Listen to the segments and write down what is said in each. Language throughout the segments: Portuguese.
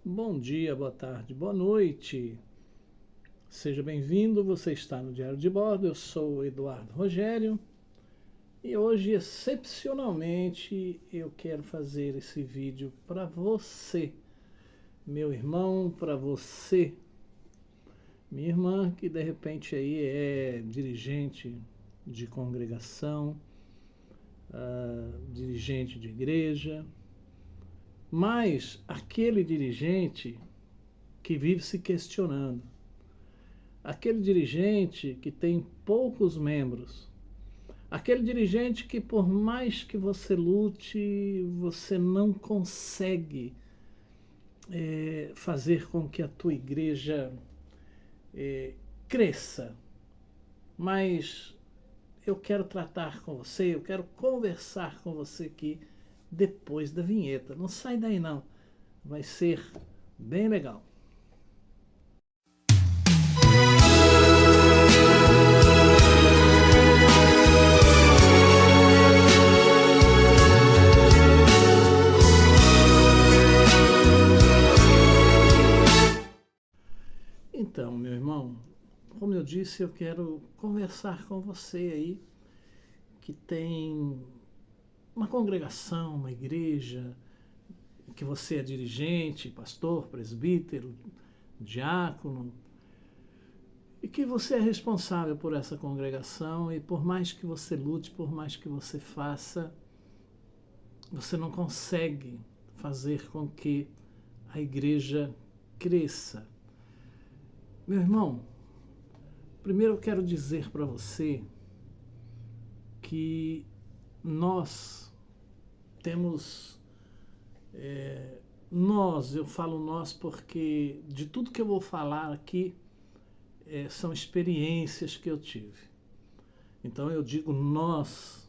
Bom dia, boa tarde, boa noite. Seja bem-vindo, você está no Diário de Bordo, eu sou o Eduardo Rogério e hoje, excepcionalmente, eu quero fazer esse vídeo para você, meu irmão, para você, minha irmã, que de repente aí é dirigente de congregação, dirigente de igreja, mas aquele dirigente que vive se questionando. Aquele dirigente que tem poucos membros, aquele dirigente que por mais que você lute, você não consegue fazer com que a tua igreja cresça. Mas eu quero tratar com você, eu quero conversar com você aqui depois da vinheta. Não sai daí não, vai ser bem legal. Então, meu irmão, como eu disse, eu quero conversar com você aí que tem uma congregação, uma igreja, que você é dirigente, pastor, presbítero, diácono, e que você é responsável por essa congregação e por mais que você lute, por mais que você faça, você não consegue fazer com que a igreja cresça. Meu irmão, primeiro eu quero dizer para você que nós temos, eu falo nós porque de tudo que eu vou falar aqui são experiências que eu tive. Então eu digo nós,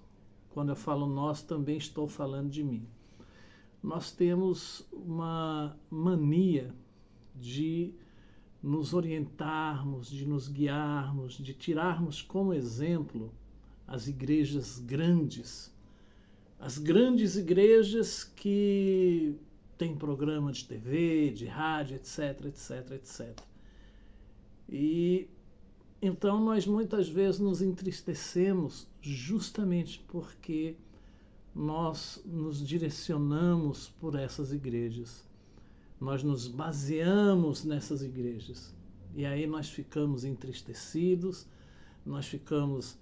quando eu falo nós também estou falando de mim. Nós temos uma mania de nos orientarmos, de nos guiarmos, de tirarmos como exemplo as igrejas grandes. As grandes igrejas que têm programa de TV, de rádio, etc, etc, etc. E então nós muitas vezes nos entristecemos justamente porque nós nos direcionamos por essas igrejas. Nós nos baseamos nessas igrejas. E aí nós ficamos entristecidos, nós ficamos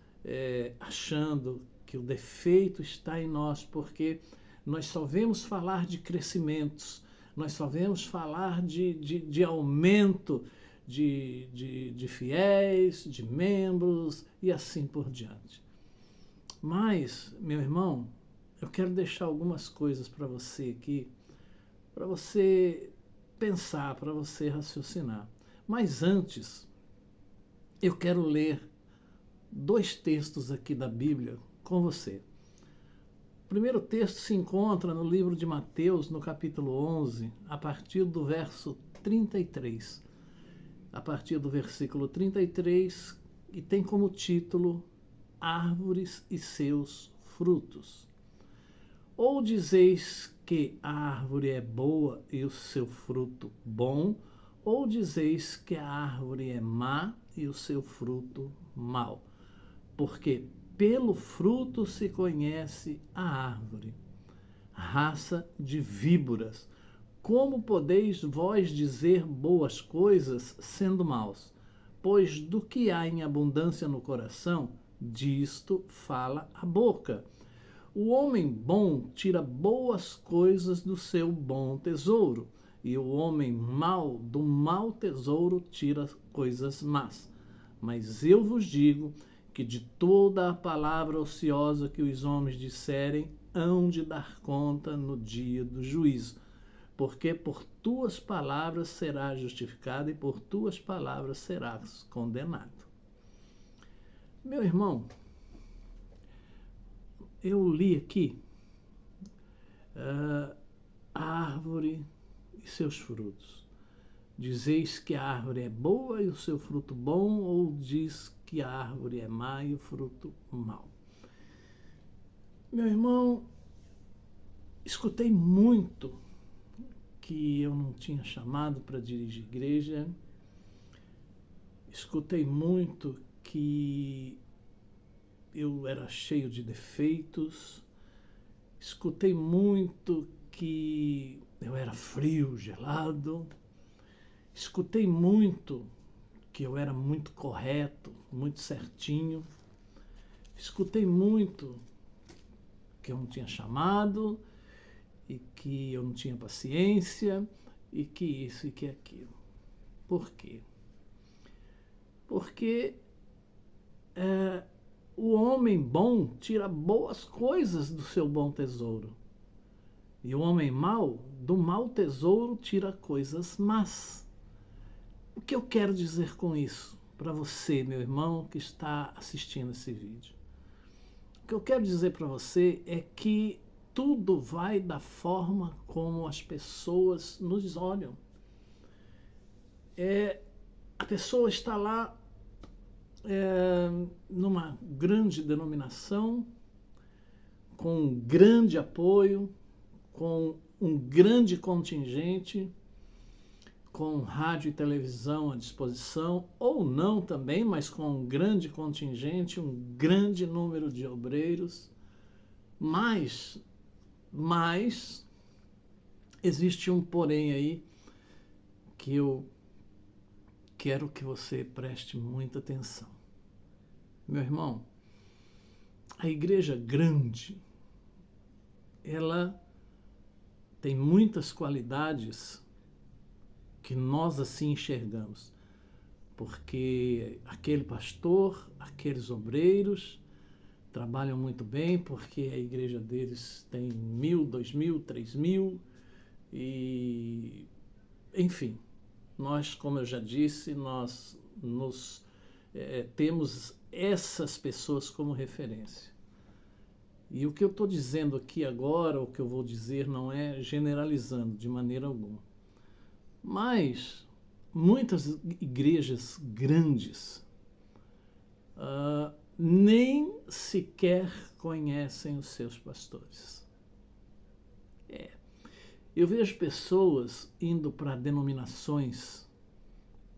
achando que o defeito está em nós, porque nós só vemos falar de crescimentos, nós só vemos falar de aumento de fiéis, de membros e assim por diante. Mas, meu irmão, eu quero deixar algumas coisas para você aqui, para você pensar, para você raciocinar. Mas antes, eu quero ler 2 textos aqui da Bíblia com você. O primeiro texto se encontra no livro de Mateus, no capítulo 11, a partir do verso 33. A partir do versículo 33, e tem como título Árvores e seus frutos. Ou dizeis que a árvore é boa e o seu fruto bom, ou dizeis que a árvore é má e o seu fruto mau. Porque pelo fruto se conhece a árvore. Raça de víboras, como podeis vós dizer boas coisas sendo maus? Pois do que há em abundância no coração, disto fala a boca. O homem bom tira boas coisas do seu bom tesouro, e o homem mau do mau tesouro tira coisas más. Mas eu vos digo que de toda a palavra ociosa que os homens disserem, hão de dar conta no dia do juízo. Porque por tuas palavras serás justificado e por tuas palavras serás condenado. Meu irmão, eu li aqui a árvore e seus frutos. Dizeis que a árvore é boa e o seu fruto bom, ou diz que a árvore é má e o fruto mau? Meu irmão, escutei muito que eu não tinha chamado para dirigir igreja. Escutei muito que eu era cheio de defeitos. Escutei muito que eu era frio, gelado. Escutei muito que eu era muito correto, muito certinho. Escutei muito que eu não tinha chamado e que eu não tinha paciência e que isso e que aquilo. Por quê? Porque o homem bom tira boas coisas do seu bom tesouro. E o homem mau, do mau tesouro, tira coisas más. O que eu quero dizer com isso para você, meu irmão, que está assistindo esse vídeo? O que eu quero dizer para você é que tudo vai da forma como as pessoas nos olham. A pessoa está lá numa grande denominação, com um grande apoio, com um grande contingente, com rádio e televisão à disposição, ou não também, mas com um grande contingente, um grande número de obreiros. Mas existe um porém aí que eu quero que você preste muita atenção. Meu irmão, a igreja grande, ela tem muitas qualidades que nós assim enxergamos, porque aquele pastor, aqueles obreiros trabalham muito bem, porque a igreja deles tem 1.000, 2.000, 3.000 e, enfim, nós, como eu já disse, nós temos essas pessoas como referência. E o que eu estou dizendo aqui agora, o que eu vou dizer, não é generalizando de maneira alguma. Mas muitas igrejas grandes nem sequer conhecem os seus pastores. Eu vejo pessoas indo para denominações,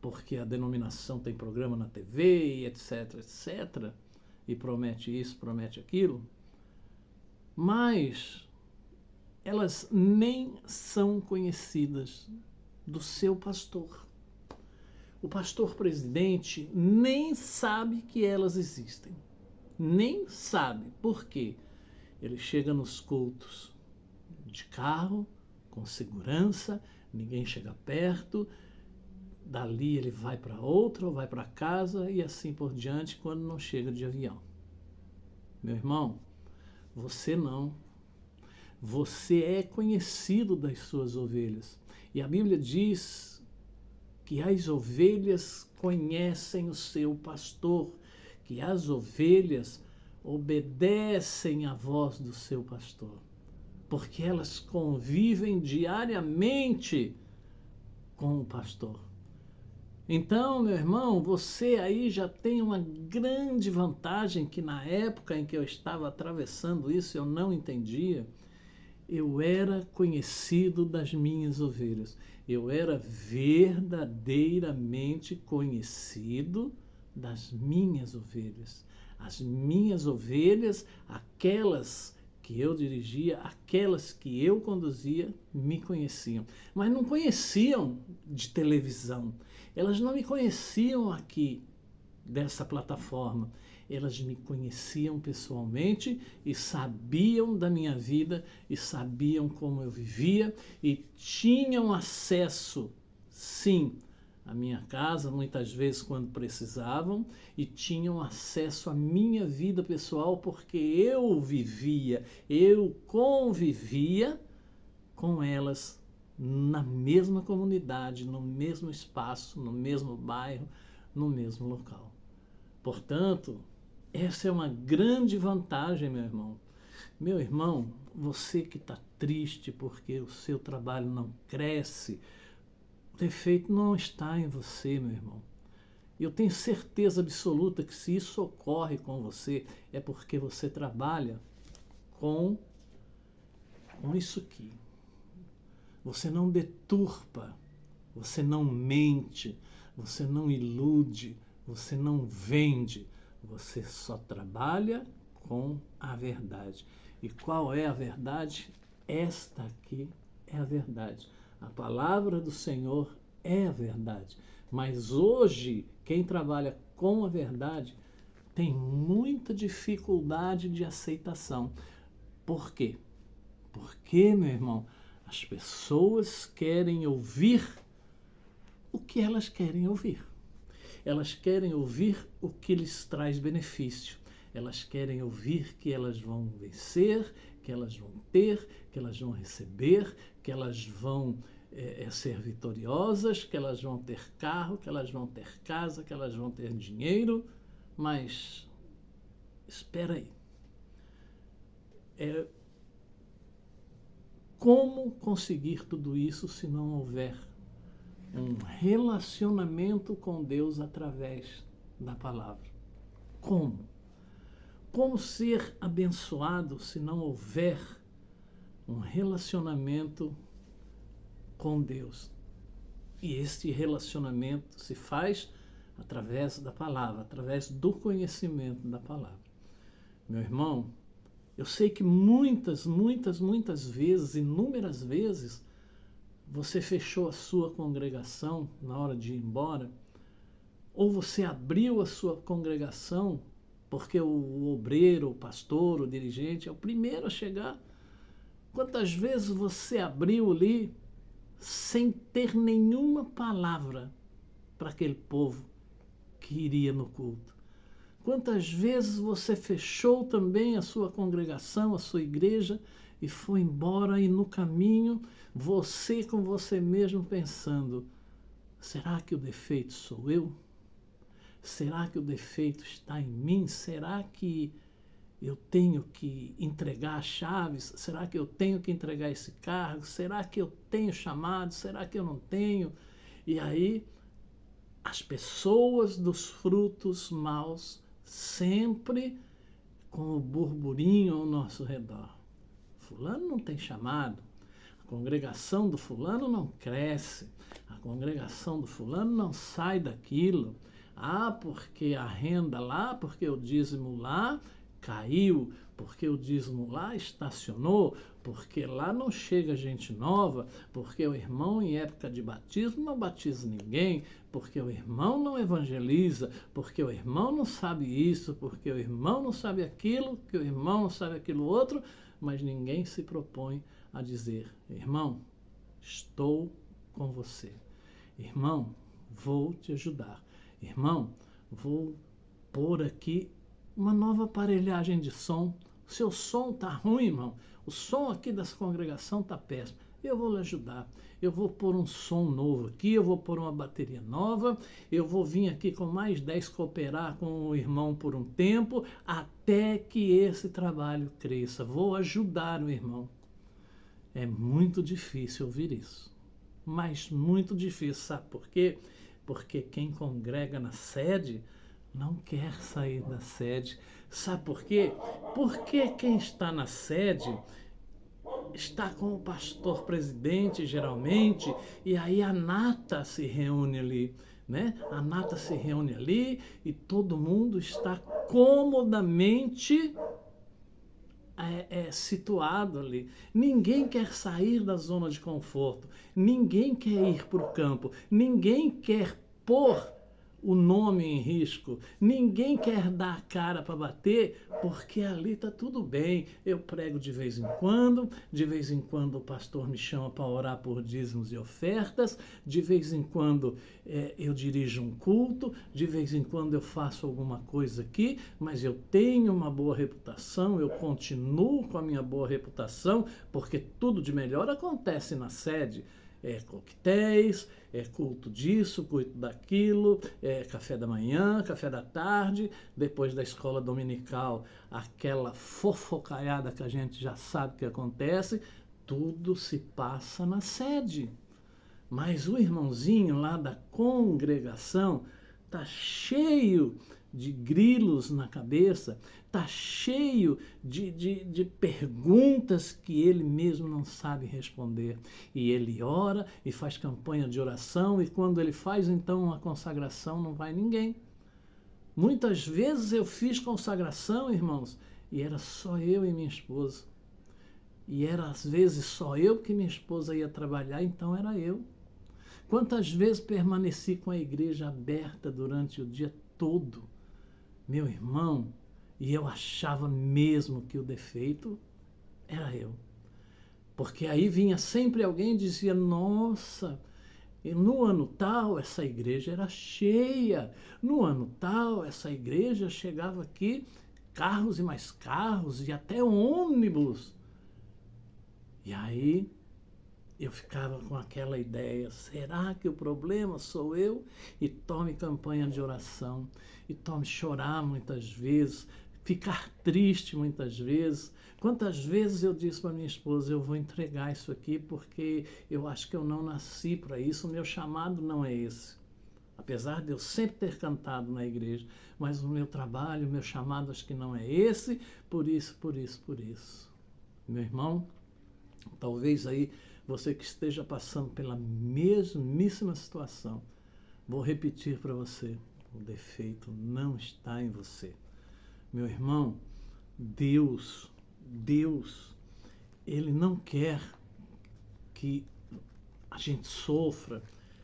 porque a denominação tem programa na TV, e etc, etc, e promete isso, promete aquilo, mas elas nem são conhecidas do seu pastor. O pastor presidente nem sabe que elas existem. Nem sabe. Por quê? Ele chega nos cultos de carro, com segurança, ninguém chega perto, dali ele vai para outra, ou vai para casa e assim por diante, quando não chega de avião. Meu irmão, você não. Você é conhecido das suas ovelhas. E a Bíblia diz que as ovelhas conhecem o seu pastor, que as ovelhas obedecem à voz do seu pastor, porque elas convivem diariamente com o pastor. Então, meu irmão, você aí já tem uma grande vantagem que na época em que eu estava atravessando isso eu não entendia. Eu era conhecido das minhas ovelhas. Eu era verdadeiramente conhecido das minhas ovelhas. As minhas ovelhas, aquelas que eu dirigia, aquelas que eu conduzia, me conheciam. Mas não conheciam de televisão. Elas não me conheciam aqui dessa plataforma. Elas me conheciam pessoalmente e sabiam da minha vida e sabiam como eu vivia e tinham acesso, sim, à minha casa, muitas vezes quando precisavam, e tinham acesso à minha vida pessoal porque eu vivia, eu convivia com elas na mesma comunidade, no mesmo espaço, no mesmo bairro, no mesmo local. Portanto, essa é uma grande vantagem, meu irmão. Meu irmão, você que está triste porque o seu trabalho não cresce, o defeito não está em você, meu irmão. Eu tenho certeza absoluta que se isso ocorre com você, é porque você trabalha com isso aqui. você não deturpa, você não mente, você não ilude, você não vende, você só trabalha com a verdade. E qual é a verdade? Esta aqui é a verdade. A palavra do Senhor é a verdade. Mas hoje, quem trabalha com a verdade tem muita dificuldade de aceitação. Por quê? Porque, meu irmão, as pessoas querem ouvir o que elas querem ouvir. Elas querem ouvir o que lhes traz benefício. Elas querem ouvir que elas vão vencer, que elas vão ter, que elas vão receber, que elas vão ser vitoriosas, que elas vão ter carro, que elas vão ter casa, que elas vão ter dinheiro. Mas, espera aí. Como conseguir tudo isso se não houver um relacionamento com Deus através da palavra? Como? Como ser abençoado se não houver um relacionamento com Deus? E este relacionamento se faz através da palavra, através do conhecimento da palavra. Meu irmão, eu sei que muitas vezes, inúmeras vezes, você fechou a sua congregação na hora de ir embora, ou você abriu a sua congregação porque o obreiro, o pastor, o dirigente é o primeiro a chegar. Quantas vezes você abriu ali sem ter nenhuma palavra para aquele povo que iria no culto? Quantas vezes você fechou também a sua congregação, a sua igreja, e foi embora, e no caminho, você com você mesmo pensando, será que o defeito sou eu? Será que o defeito está em mim? Será que eu tenho que entregar as chaves? Será que eu tenho que entregar esse cargo? Será que eu tenho chamado? Será que eu não tenho? E aí, as pessoas dos frutos maus sempre com o burburinho ao nosso redor. Fulano não tem chamado, a congregação do fulano não cresce, a congregação do fulano não sai daquilo. Ah, porque a renda lá, porque o dízimo lá caiu, porque o dízimo lá estacionou, porque lá não chega gente nova, porque o irmão em época de batismo não batiza ninguém, porque o irmão não evangeliza, porque o irmão não sabe isso, porque o irmão não sabe aquilo, que o irmão não sabe aquilo outro, mas ninguém se propõe a dizer, irmão, estou com você. Irmão, vou te ajudar. Irmão, vou pôr aqui uma nova aparelhagem de som. O seu som está ruim, irmão. O som aqui dessa congregação está péssimo. Eu vou lhe ajudar. Eu vou pôr um som novo aqui, eu vou pôr uma bateria nova, eu vou vir aqui com mais 10 cooperar com o irmão por um tempo, até que esse trabalho cresça. Vou ajudar o irmão. É muito difícil ouvir isso. Mas muito difícil, sabe por quê? Porque quem congrega na sede não quer sair da sede. Sabe por quê? Porque quem está na sede está com o pastor presidente, geralmente, e aí a nata se reúne ali, né? A nata se reúne ali e todo mundo está comodamente situado ali. Ninguém quer sair da zona de conforto, ninguém quer ir para o campo, ninguém quer pôr o nome em risco, ninguém quer dar a cara para bater, porque ali está tudo bem. Eu prego de vez em quando o pastor me chama para orar por dízimos e ofertas, de vez em quando eu dirijo um culto, de vez em quando eu faço alguma coisa aqui, mas eu tenho uma boa reputação, eu continuo com a minha boa reputação, porque tudo de melhor acontece na sede. Coquetéis, culto disso, culto daquilo, café da manhã, café da tarde, depois da escola dominical, aquela fofocaiada que a gente já sabe que acontece, tudo se passa na sede. Mas o irmãozinho lá da congregação está cheio de grilos na cabeça, está cheio de perguntas que ele mesmo não sabe responder. E ele ora e faz campanha de oração, e quando ele faz então uma consagração, não vai ninguém. Muitas vezes eu fiz consagração, irmãos, e era só eu e minha esposa. E era às vezes só eu que minha esposa ia trabalhar, então era eu. Quantas vezes permaneci com a igreja aberta durante o dia todo, meu irmão, e eu achava mesmo que o defeito era eu. Porque aí vinha sempre alguém e dizia, nossa, e no ano tal essa igreja era cheia, no ano tal essa igreja chegava aqui carros e mais carros e até ônibus. E aí eu ficava com aquela ideia, será que o problema sou eu? E tome campanha de oração, e tome chorar muitas vezes, ficar triste muitas vezes. Quantas vezes eu disse para minha esposa, eu vou entregar isso aqui porque eu acho que eu não nasci para isso, o meu chamado não é esse. Apesar de eu sempre ter cantado na igreja, mas o meu trabalho, o meu chamado acho que não é esse, por isso. Meu irmão, talvez aí você que esteja passando pela mesmíssima situação, vou repetir para você, o defeito não está em você. Meu irmão, Deus, Ele não quer que a gente sofra,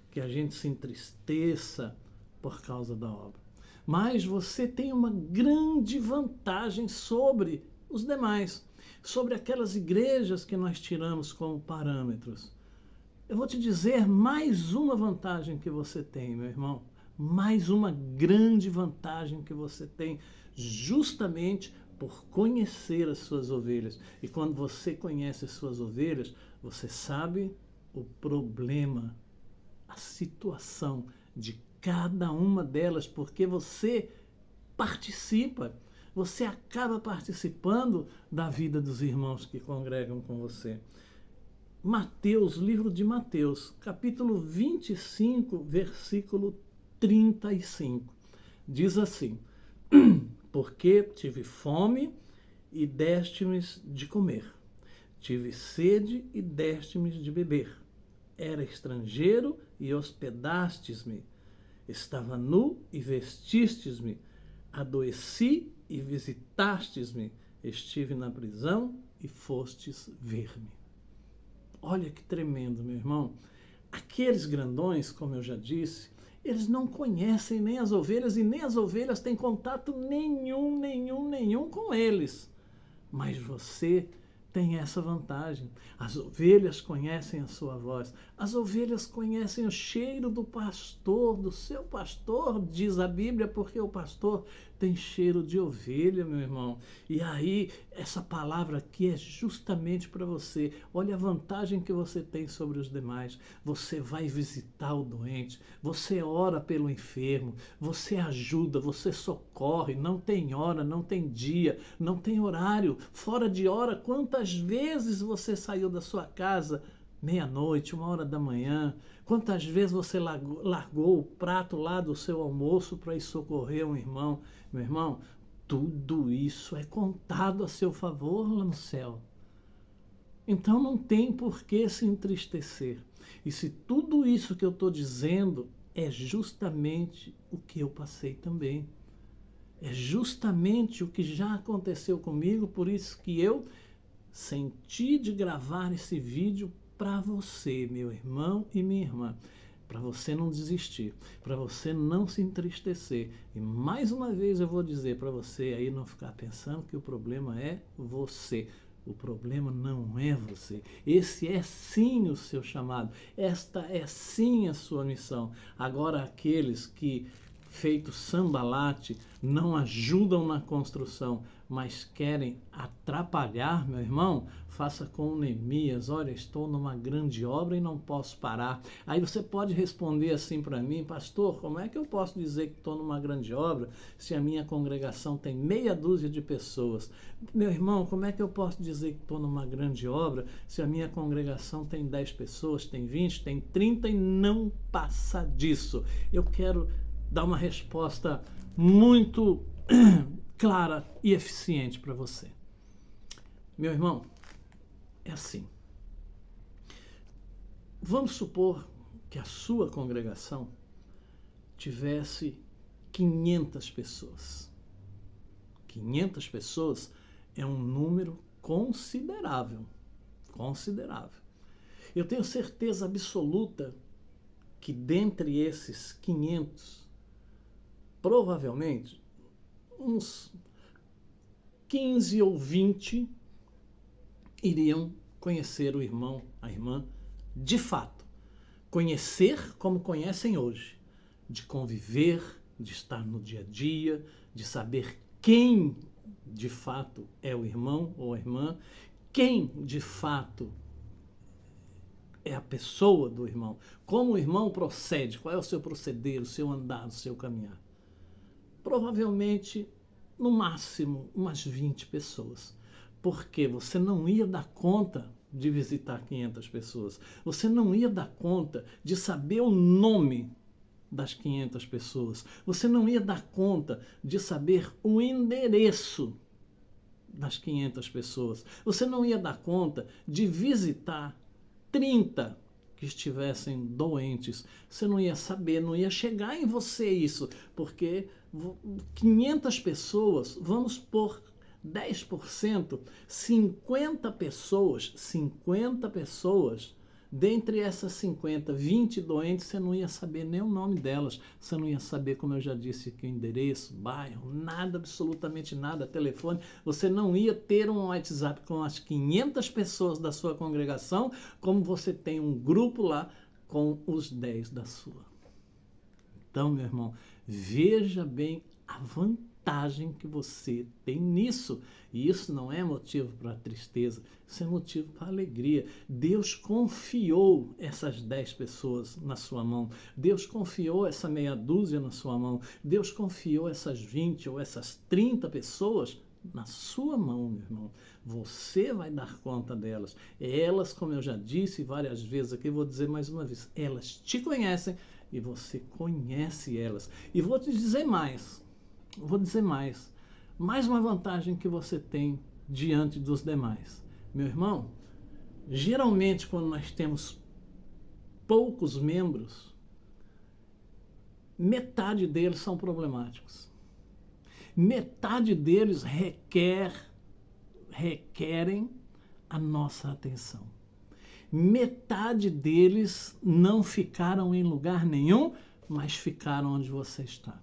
que a gente se entristeça por causa da obra. Mas você tem uma grande vantagem sobre os demais, sobre aquelas igrejas que nós tiramos como parâmetros. Eu vou te dizer mais uma vantagem que você tem, meu irmão, mais uma grande vantagem que você tem, justamente por conhecer as suas ovelhas. E quando você conhece as suas ovelhas, você sabe o problema, a situação de cada uma delas, porque você participa. Você acaba participando da vida dos irmãos que congregam com você. Mateus, livro de Mateus, capítulo 25, versículo 35. Diz assim, porque tive fome e deste-me de comer. Tive sede e deste-me de beber. Era estrangeiro e hospedastes-me. Estava nu e vestistes-me. Adoeci e visitastes-me, estive na prisão e fostes ver-me. Olha que tremendo, meu irmão. Aqueles grandões, como eu já disse, eles não conhecem nem as ovelhas e nem as ovelhas têm contato nenhum com eles. Mas você tem essa vantagem. As ovelhas conhecem a sua voz. As ovelhas conhecem o cheiro do pastor, do seu pastor, diz a Bíblia, porque o pastor tem cheiro de ovelha, meu irmão. E aí, essa palavra aqui é justamente para você. Olha a vantagem que você tem sobre os demais. Você vai visitar o doente, você ora pelo enfermo, você ajuda, você socorre, não tem hora, não tem dia, não tem horário, fora de hora. Quantas vezes você saiu da sua casa meia-noite, 1h da manhã? Quantas vezes você largou o prato lá do seu almoço para ir socorrer um irmão? Meu irmão, tudo isso é contado a seu favor lá no céu. Então não tem por que se entristecer. E se tudo isso que eu estou dizendo é justamente o que eu passei também. É justamente o que já aconteceu comigo, por isso que eu senti de gravar esse vídeo para você, meu irmão e minha irmã, para você não desistir, para você não se entristecer. E mais uma vez eu vou dizer para você aí não ficar pensando que o problema é você. O problema não é você. Esse é sim o seu chamado. Esta é sim a sua missão. Agora aqueles que, feito sambalate, não ajudam na construção, mas querem atrapalhar, meu irmão, faça com Neemias. Olha, estou numa grande obra e não posso parar. Aí você pode responder assim para mim, pastor, como é que eu posso dizer que estou numa grande obra se a minha congregação tem meia dúzia de pessoas? Meu irmão, como é que eu posso dizer que estou numa grande obra se a minha congregação tem 10 pessoas, tem 20, tem 30 e não passa disso? Eu quero dar uma resposta muito clara e eficiente para você. Meu irmão, é assim. Vamos supor que a sua congregação tivesse 500 pessoas. 500 pessoas é um número considerável. Considerável. Eu tenho certeza absoluta que dentre esses 500, provavelmente, uns 15 ou 20 iriam conhecer o irmão, a irmã, de fato. Conhecer como conhecem hoje. De conviver, de estar no dia a dia, de saber quem de fato é o irmão ou a irmã, quem de fato é a pessoa do irmão, como o irmão procede, qual é o seu proceder, o seu andar, o seu caminhar. Provavelmente, no máximo, umas 20 pessoas. Porque você não ia dar conta de visitar 500 pessoas. Você não ia dar conta de saber o nome das 500 pessoas. Você não ia dar conta de saber o endereço das 500 pessoas. Você não ia dar conta de visitar 30 que estivessem doentes. Você não ia saber, não ia chegar em você isso, porque 500 pessoas, vamos por 10%, 50 pessoas, dentre essas 50, 20 doentes, você não ia saber nem o nome delas, você não ia saber, como eu já disse aqui, o endereço, bairro, nada, absolutamente nada, telefone, você não ia ter um WhatsApp com as 500 pessoas da sua congregação, como você tem um grupo lá com os 10 da sua. Então, meu irmão, veja bem a vantagem que você tem nisso. E isso não é motivo para tristeza, isso é motivo para alegria. Deus confiou essas 10 pessoas na sua mão. Deus confiou essa meia dúzia na sua mão. Deus confiou essas 20 ou essas 30 pessoas na sua mão, meu irmão. Você vai dar conta delas. Elas, como eu já disse várias vezes aqui, vou dizer mais uma vez, elas te conhecem e você conhece elas. E vou te dizer mais. Mais uma vantagem que você tem diante dos demais. Meu irmão, geralmente quando nós temos poucos membros, metade deles são problemáticos. Metade deles requerem a nossa atenção. Metade deles não ficaram em lugar nenhum, mas ficaram onde você está.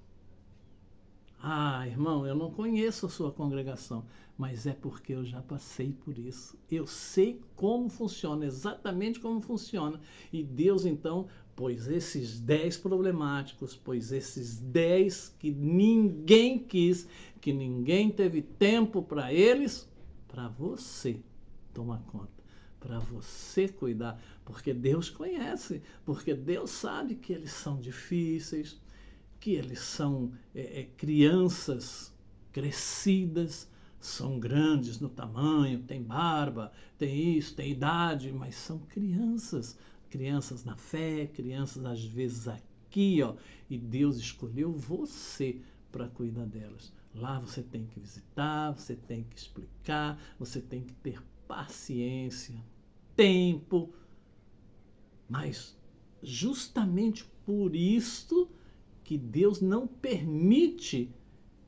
Ah, irmão, eu não conheço a sua congregação, mas é porque eu já passei por isso. Eu sei como funciona, exatamente como funciona. E Deus, então, pôs esses 10 problemáticos, pôs esses 10 que ninguém quis, que ninguém teve tempo para eles, para você tomar conta, para você cuidar, porque Deus conhece, porque Deus sabe que eles são difíceis, que eles são crianças crescidas, são grandes no tamanho, tem barba, tem isso, tem idade, mas são crianças, crianças na fé, crianças às vezes aqui, ó, e Deus escolheu você para cuidar delas. Lá você tem que visitar, você tem que explicar, você tem que ter paciência, tempo, mas justamente por isto que Deus não permite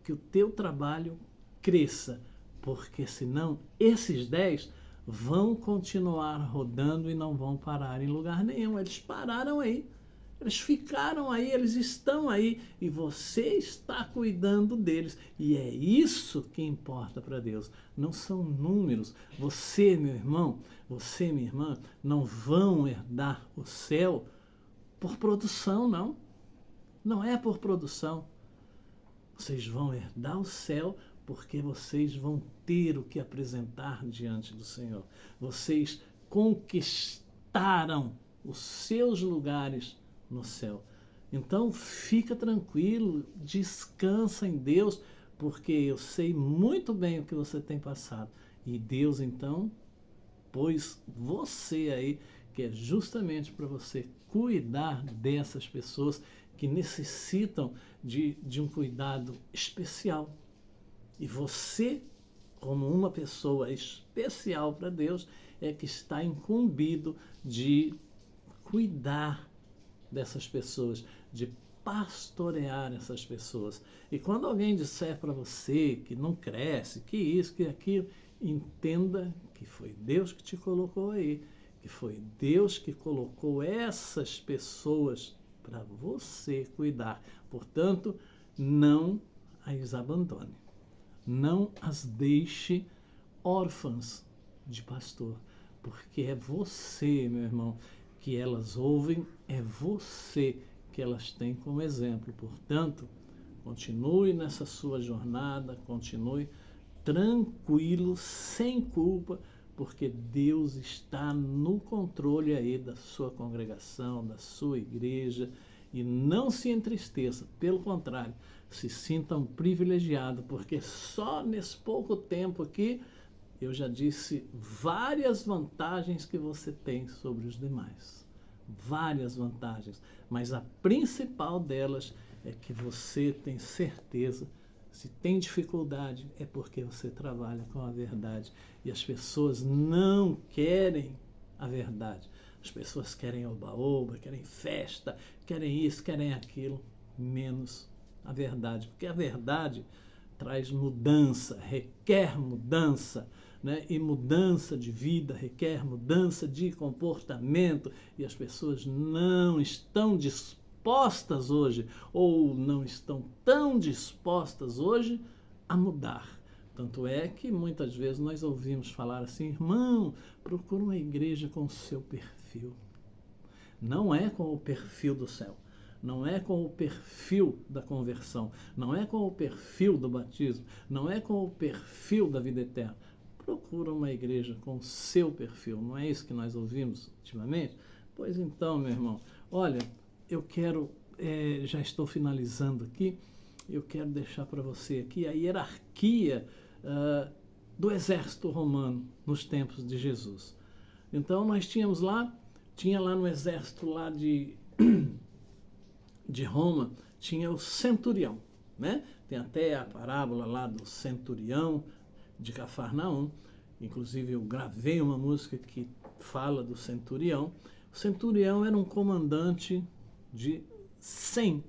que o teu trabalho cresça, porque senão esses 10 vão continuar rodando e não vão parar em lugar nenhum. Eles pararam aí, eles ficaram aí, eles estão aí e você está cuidando deles. E é isso que importa para Deus, não são números. Você, meu irmão, você, minha irmã, não vão herdar o céu por produção, não. Não é por produção. Vocês vão herdar o céu porque vocês vão ter o que apresentar diante do Senhor. Vocês conquistaram os seus lugares no céu. Então, fica tranquilo, descansa em Deus, porque eu sei muito bem o que você tem passado. E Deus, então, pôs você aí, que é justamente para você cuidar dessas pessoas que necessitam de um cuidado especial. E você, como uma pessoa especial para Deus, é que está incumbido de cuidar dessas pessoas, de pastorear essas pessoas. E quando alguém disser para você que não cresce, que isso, que aquilo, entenda que foi Deus que te colocou aí, que foi Deus que colocou essas pessoas para você cuidar. Portanto, não as abandone. Não as deixe órfãs de pastor, porque é você, meu irmão, que elas ouvem, é você que elas têm como exemplo. Portanto, continue nessa sua jornada, continue tranquilo, sem culpa, porque Deus está no controle aí da sua congregação, da sua igreja, e não se entristeça, pelo contrário, se sinta um privilegiado, porque só nesse pouco tempo aqui eu já disse várias vantagens que você tem sobre os demais. Várias vantagens, mas a principal delas é que você tem certeza, se tem dificuldade, é porque você trabalha com a verdade. E as pessoas não querem a verdade. As pessoas querem oba-oba, querem festa, querem isso, querem aquilo, menos a verdade. Porque a verdade traz mudança, requer mudança, né? E mudança de vida requer mudança de comportamento. E as pessoas não estão dispostas hoje, ou não estão tão dispostas hoje a mudar. Tanto é que muitas vezes nós ouvimos falar assim: irmão, procura uma igreja com o seu perfil. Não é com o perfil do céu, não é com o perfil da conversão, não é com o perfil do batismo, não é com o perfil da vida eterna. Procura uma igreja com o seu perfil, não é isso que nós ouvimos ultimamente? Pois então, meu irmão, olha, eu quero, já estou finalizando aqui, eu quero deixar para você aqui a hierarquia do exército romano nos tempos de Jesus. Então nós tinha lá no exército lá de Roma, tinha o centurião, né? Tem até a parábola lá do centurião de Cafarnaum, inclusive eu gravei uma música que fala do centurião. O centurião era um comandante de 100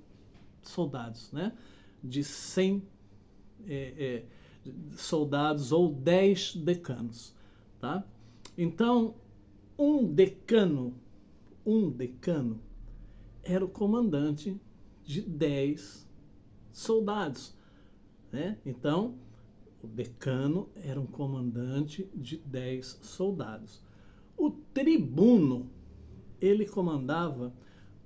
soldados, né? De 100 soldados ou 10 decanos, tá? Então, um decano era o comandante de 10 soldados, né? Então, o decano era um comandante de 10 soldados. O tribuno, ele comandava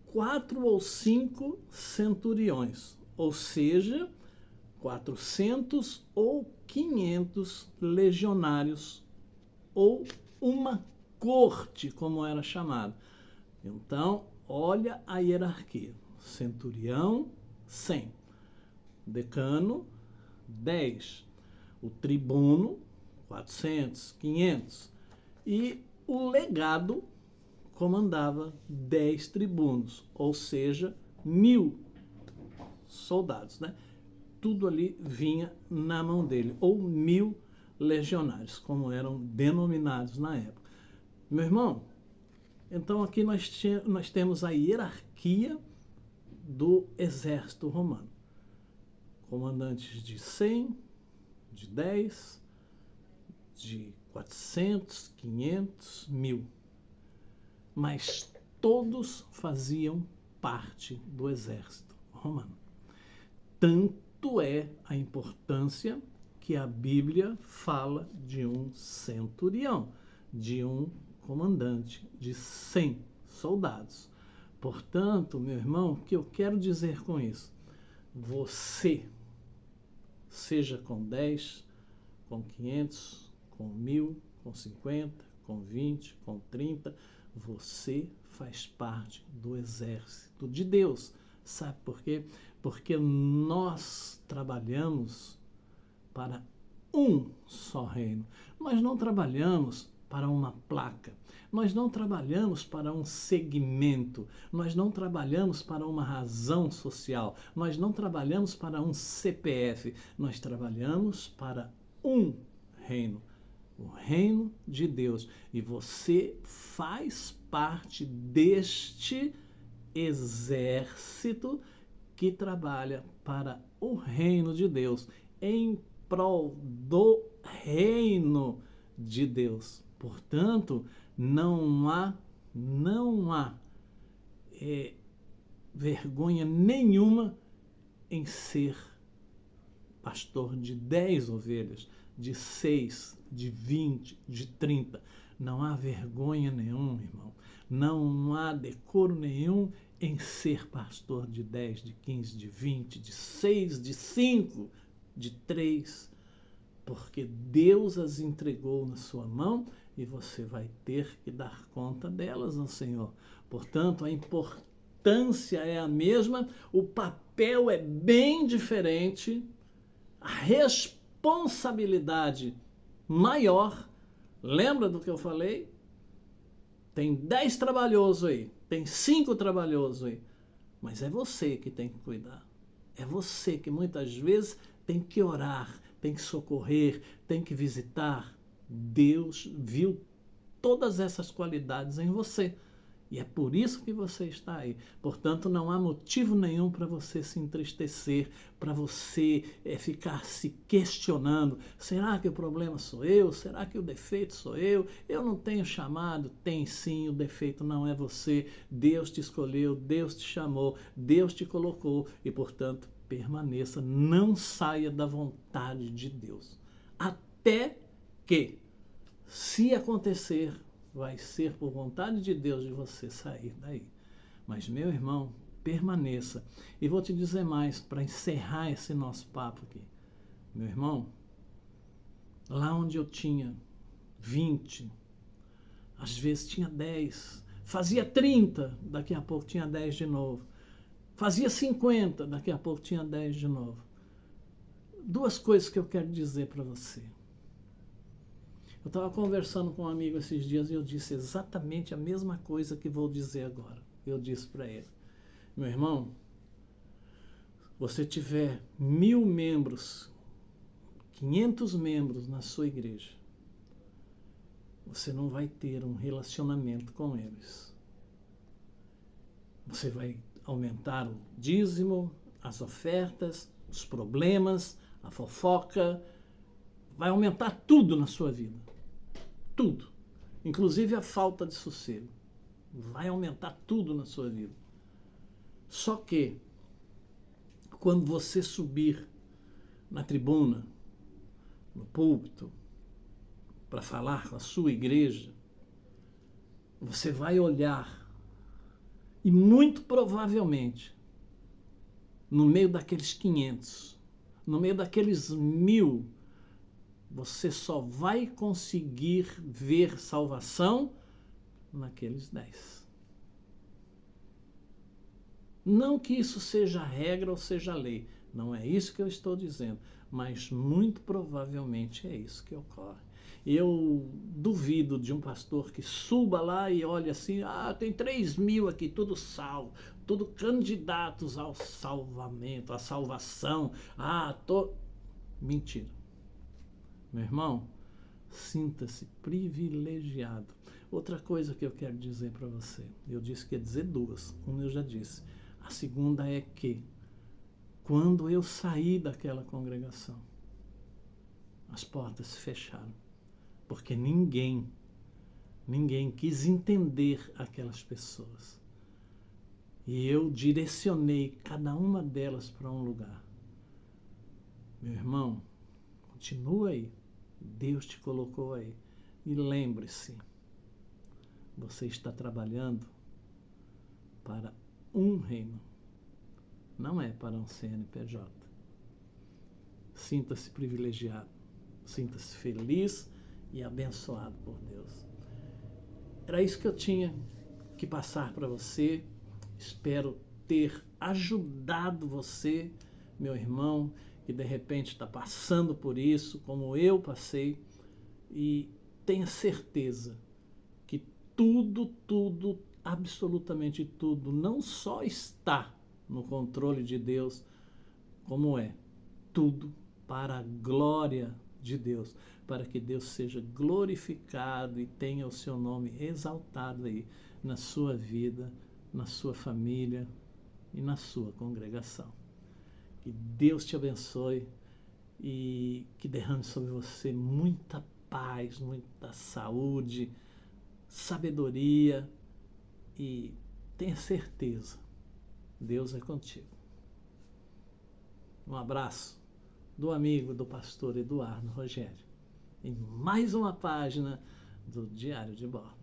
4 ou 5 centuriões, ou seja, 400 ou 500 legionários, ou uma corte, como era chamado. Então, olha a hierarquia. Centurião, 100. Decano, 10. O tribuno, 400, 500. E o legado comandava 10 tribunos, ou seja, 1000 soldados, né? Tudo ali vinha na mão dele, ou 1000 legionários, como eram denominados na época. Meu irmão, então aqui nós temos a hierarquia do exército romano. Comandantes de 100, de 10, de 400, 500, 1000. Mas todos faziam parte do exército romano. Tanto é a importância que a Bíblia fala de um centurião, de um comandante de 100 soldados. Portanto, meu irmão, o que eu quero dizer com isso? Você, seja com 10, com 500, com 1000, com 50, com 20, com 30, você faz parte do exército de Deus. Sabe por quê? Porque nós trabalhamos para um só reino. Nós não trabalhamos para uma placa. Nós não trabalhamos para um segmento, nós não trabalhamos para uma razão social, nós não trabalhamos para um CPF, nós trabalhamos para um reino, o reino de Deus. E você faz parte deste exército que trabalha para o reino de Deus, em prol do reino de Deus. Portanto, não há vergonha nenhuma em ser pastor de 10 ovelhas, de 6, de 20, de 30. Não há vergonha nenhuma, irmão. Não há decoro nenhum em ser pastor de 10, de 15, de 20, de 6, de 5, de 3, porque Deus as entregou na sua mão e você vai ter que dar conta delas ao Senhor. Portanto, a importância é a mesma, o papel é bem diferente, a responsabilidade maior. Lembra do que eu falei? Tem 10 trabalhosos aí, tem 5 trabalhosos aí, mas é você que tem que cuidar. É você que muitas vezes tem que orar, tem que socorrer, tem que visitar. Deus viu todas essas qualidades em você. E é por isso que você está aí. Portanto, não há motivo nenhum para você se entristecer, para você ficar se questionando. Será que o problema sou eu? Será que o defeito sou eu? Eu não tenho chamado? Tem sim, o defeito não é você. Deus te escolheu, Deus te chamou, Deus te colocou e, portanto, permaneça, não saia da vontade de Deus. Até que, se acontecer, vai ser por vontade de Deus de você sair daí. Mas, meu irmão, permaneça. E vou te dizer mais, para encerrar esse nosso papo aqui. Meu irmão, lá onde eu tinha 20, às vezes tinha 10, fazia 30, daqui a pouco tinha 10 de novo. Fazia 50, daqui a pouco tinha 10 de novo. Duas coisas que eu quero dizer para você. Eu estava conversando com um amigo esses dias e eu disse exatamente a mesma coisa que vou dizer agora. Eu disse para ele, meu irmão, você tiver 1000 membros, 500 membros na sua igreja, você não vai ter um relacionamento com eles. Você vai aumentar o dízimo, as ofertas, os problemas, a fofoca, vai aumentar tudo na sua vida. Tudo. Inclusive a falta de sossego. Vai aumentar tudo na sua vida. Só que, quando você subir na tribuna, no púlpito, para falar com a sua igreja, você vai olhar e muito provavelmente, no meio daqueles 500, no meio daqueles 1000, você só vai conseguir ver salvação naqueles 10. Não que isso seja regra ou seja lei, não é isso que eu estou dizendo, mas muito provavelmente é isso que ocorre. Eu duvido de um pastor que suba lá e olhe assim, tem 3.000 aqui, tudo salvo, tudo candidatos ao salvamento, à salvação. Mentira. Meu irmão, sinta-se privilegiado. Outra coisa que eu quero dizer para você, eu disse que ia dizer duas, uma eu já disse. A segunda é que, quando eu saí daquela congregação, as portas se fecharam, porque ninguém quis entender aquelas pessoas. E eu direcionei cada uma delas para um lugar. Meu irmão, continua aí. Deus te colocou aí. E lembre-se, você está trabalhando para um reino. Não é para um CNPJ. Sinta-se privilegiado. Sinta-se feliz e abençoado por Deus. Era isso que eu tinha que passar para você. Espero ter ajudado você, meu irmão, que de repente está passando por isso, como eu passei, e tenha certeza que tudo, absolutamente tudo, não só está no controle de Deus, como é tudo para a glória de Deus, para que Deus seja glorificado e tenha o seu nome exaltado aí na sua vida, na sua família e na sua congregação. Que Deus te abençoe e que derrame sobre você muita paz, muita saúde, sabedoria e tenha certeza, Deus é contigo. Um abraço do amigo do pastor Eduardo Rogério, em mais uma página do Diário de Bordo.